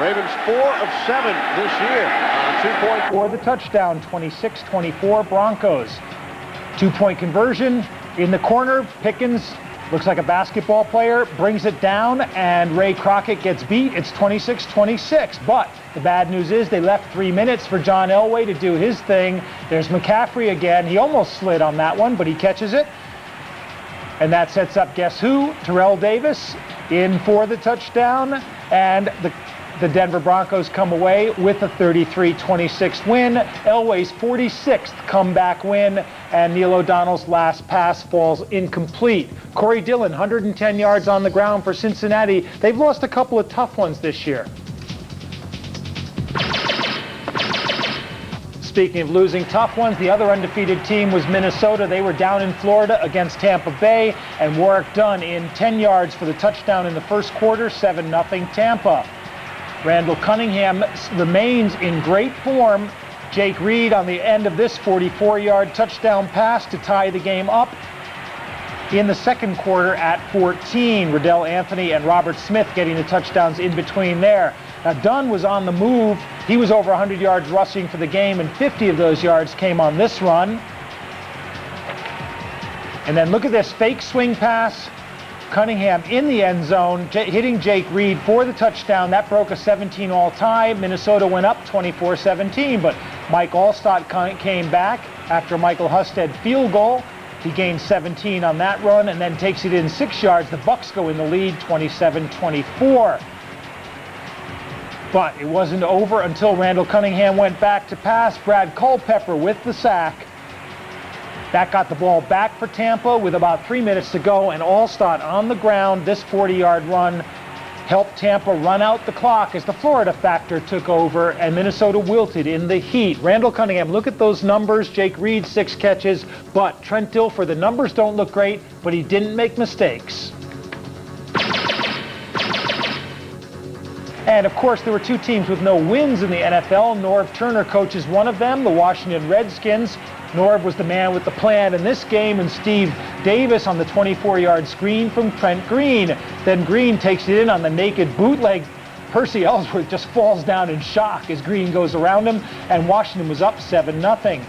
Ravens 4 of 7 this year on 2-point. For the touchdown, 26-24 Broncos. 2-point conversion in the corner. Pickens looks like a basketball player, brings it down, and Ray Crockett gets beat. It's 26-26. But the bad news is they left 3 minutes for John Elway to do his thing. There's McCaffrey again. He almost slid on that one, but he catches it. And that sets up, guess who? Terrell Davis in for the touchdown. And the Denver Broncos come away with a 33-26 win. Elway's 46th comeback win, and Neil O'Donnell's last pass falls incomplete. Corey Dillon, 110 yards on the ground for Cincinnati. They've lost a couple of tough ones this year. Speaking of losing tough ones, the other undefeated team was Minnesota. They were down in Florida against Tampa Bay, and Warwick Dunn in 10 yards for the touchdown in the first quarter, 7-0 Tampa. Randall Cunningham remains in great form. Jake Reed on the end of this 44-yard touchdown pass to tie the game up in the second quarter at 14. Riddell Anthony and Robert Smith getting the touchdowns in between there. Now, Dunn was on the move. He was over 100 yards rushing for the game, and 50 of those yards came on this run. And then look at this fake swing pass. Cunningham in the end zone, hitting Jake Reed for the touchdown. That broke a 17-all tie. Minnesota went up 24-17, but Mike Allstott came back after Michael Husted field goal. He gained 17 on that run and then takes it in 6 yards. The Bucks go in the lead, 27-24. But it wasn't over until Randall Cunningham went back to pass. Brad Culpepper with the sack. That got the ball back for Tampa with about 3 minutes to go, and Allstott on the ground. This 40-yard run helped Tampa run out the clock as the Florida factor took over, and Minnesota wilted in the heat. Randall Cunningham, look at those numbers. Jake Reed, 6 catches, but Trent Dilfer, the numbers don't look great, but he didn't make mistakes. And, of course, there were 2 teams with no wins in the NFL. Norv Turner coaches one of them, the Washington Redskins. Norv was the man with the plan in this game, and Steve Davis on the 24-yard screen from Trent Green. Then Green takes it in on the naked bootleg. Percy Ellsworth just falls down in shock as Green goes around him, and Washington was up 7-0.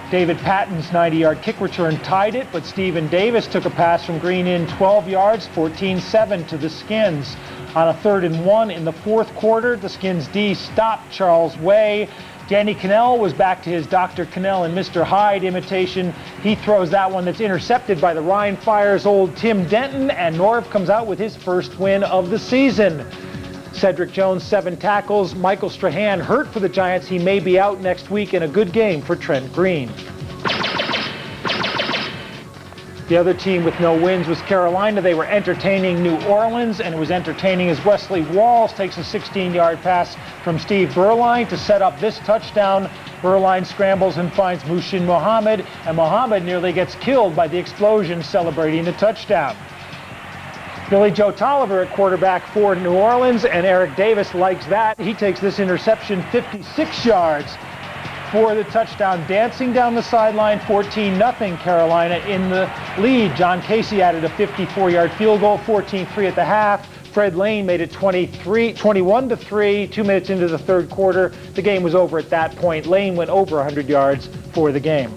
David Patton's 90-yard kick return tied it, but Stephen Davis took a pass from Green in 12 yards, 14-7 to the Skins. On a 3rd and 1 in the fourth quarter, the Skins D stopped Charles Way. Danny Cannell was back to his Dr. Cannell and Mr. Hyde imitation. He throws that one that's intercepted by the Rhine Fire's old Tim Denton, and Norv comes out with his first win of the season. Cedric Jones, 7 tackles. Michael Strahan hurt for the Giants. He may be out next week in a good game for Trent Green. The other team with no wins was Carolina. They were entertaining New Orleans, and it was entertaining as Wesley Walls takes a 16-yard pass from Steve Berline to set up this touchdown. Berline scrambles and finds Mushin Muhammad, and Muhammad nearly gets killed by the explosion celebrating the touchdown. Billy Joe Tolliver at quarterback for New Orleans, and Eric Davis likes that. He takes this interception 56 yards for the touchdown, dancing down the sideline. 14-0 Carolina in the lead. John Casey added a 54-yard field goal, 14-3 at the half. Fred Lane made it 21-3, 2 minutes into the third quarter. The game was over at that point. Lane went over 100 yards for the game.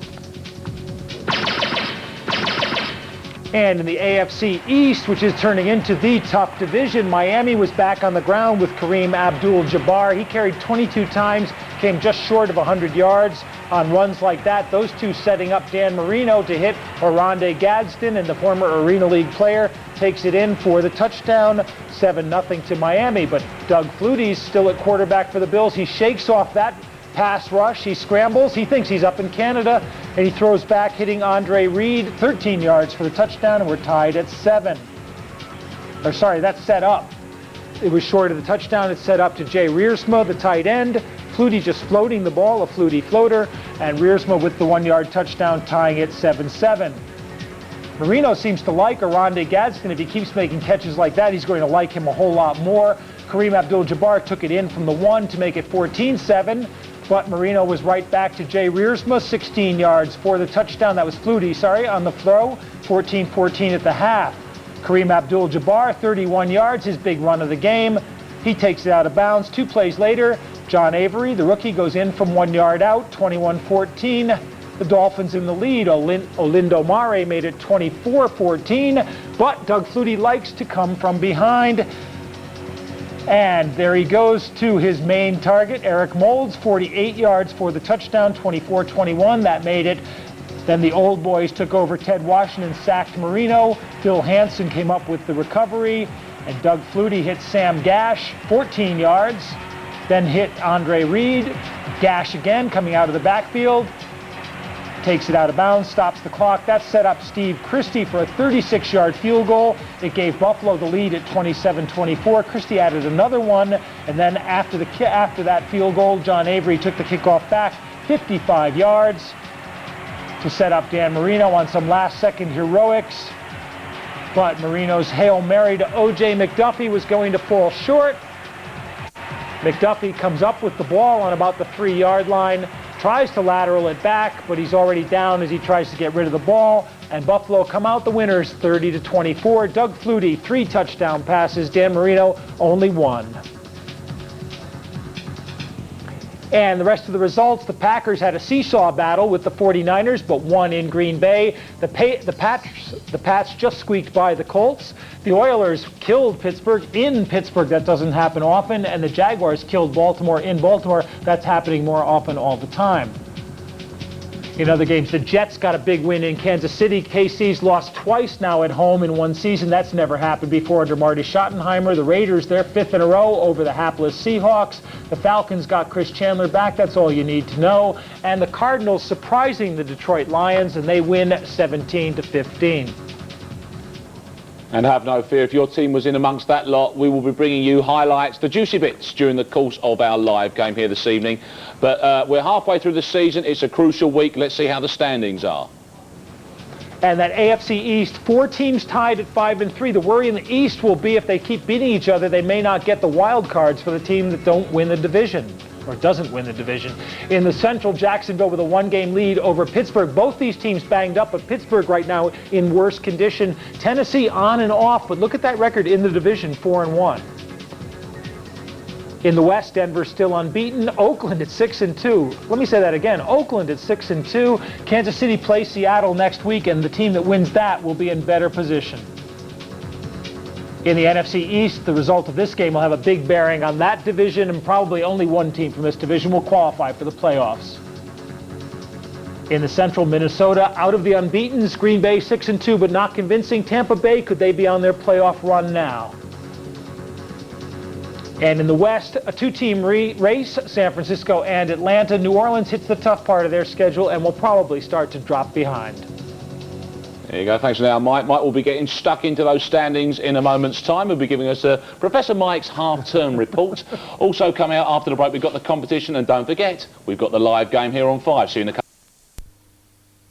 And in the AFC East, which is turning into the tough division, Miami was back on the ground with Kareem Abdul-Jabbar. He carried 22 times, came just short of 100 yards on runs like that. Those two setting up Dan Marino to hit Oronde Gadsden, and the former Arena League player takes it in for the touchdown, 7-0 to Miami. But Doug Flutie's still at quarterback for the Bills. He shakes off that pass rush. He scrambles. He thinks he's up in Canada, and he throws back, hitting Andre Reed, 13 yards for the touchdown, and we're tied at 7. That's set up. It was short of the touchdown. It's set up to Jay Reersma, the tight end. Flutie just floating the ball, a Flutie floater, and Reersma with the 1-yard touchdown, tying it 7-7. Marino seems to like Oronde Gadsden. If he keeps making catches like that, he's going to like him a whole lot more. Kareem Abdul-Jabbar took it in from the 1 to make it 14-7. But Marino was right back to Jay Reersma, 16 yards for the touchdown. That was Flutie, on the throw, 14-14 at the half. Kareem Abdul-Jabbar, 31 yards, his big run of the game. He takes it out of bounds. 2 plays later, John Avery, the rookie, goes in from 1 yard out, 21-14. The Dolphins in the lead. Olindo Mare made it 24-14, but Doug Flutie likes to come from behind. And there he goes to his main target, Eric Moulds, 48 yards for the touchdown, 24-21. That made it. Then the old boys took over. Ted Washington sacked Marino. Phil Hansen came up with the recovery. And Doug Flutie hit Sam Gash, 14 yards. Then hit Andre Reed. Gash again coming out of the backfield. Takes it out of bounds, stops the clock. That set up Steve Christie for a 36-yard field goal. It gave Buffalo the lead at 27-24. Christie added another one, and then after that field goal, John Avery took the kickoff back 55 yards to set up Dan Marino on some last-second heroics. But Marino's Hail Mary to O.J. McDuffie was going to fall short. McDuffie comes up with the ball on about the 3-yard line, tries to lateral it back, but he's already down as he tries to get rid of the ball. And Buffalo come out the winners 30-24. Doug Flutie, 3 touchdown passes. Dan Marino, only 1. And the rest of the results, the Packers had a seesaw battle with the 49ers, but won in Green Bay. The Pats just squeaked by the Colts. The Oilers killed Pittsburgh in Pittsburgh. That doesn't happen often. And the Jaguars killed Baltimore in Baltimore. That's happening more often all the time. In other games, the Jets got a big win in Kansas City. KC's lost twice now at home in one season. That's never happened before under Marty Schottenheimer. The Raiders, they're 5th in a row over the hapless Seahawks. The Falcons got Chris Chandler back. That's all you need to know. And the Cardinals surprising the Detroit Lions, and they win 17-15. And have no fear, if your team was in amongst that lot, we will be bringing you highlights, the juicy bits, during the course of our live game here this evening. But we're halfway through the season. It's a crucial week. Let's see how the standings are. And that AFC East, 4 teams tied at 5-3. The worry in the East will be if they keep beating each other, they may not get the wild cards for the team that don't win the division, or doesn't win the division. In the Central, Jacksonville with a 1-game lead over Pittsburgh. Both these teams banged up, but Pittsburgh right now in worse condition. Tennessee on and off, but look at that record in the division, 4-1. In the West, Denver still unbeaten. Oakland at 6-2. Let me say that again. Oakland at 6-2. Kansas City plays Seattle next week, and the team that wins that will be in better position. In the NFC East, the result of this game will have a big bearing on that division, and probably only one team from this division will qualify for the playoffs. In the Central, Minnesota out of the unbeatens. Green Bay 6-2, but not convincing. Tampa Bay, could they be on their playoff run now? And in the West, a 2-team race, San Francisco and Atlanta. New Orleans hits the tough part of their schedule and will probably start to drop behind. There you go. Thanks for now, Mike. Mike will be getting stuck into those standings in a moment's time. He'll be giving us Professor Mike's half-term report. Also coming out after the break, we've got the competition, and don't forget, we've got the live game here on 5. See you in a couple.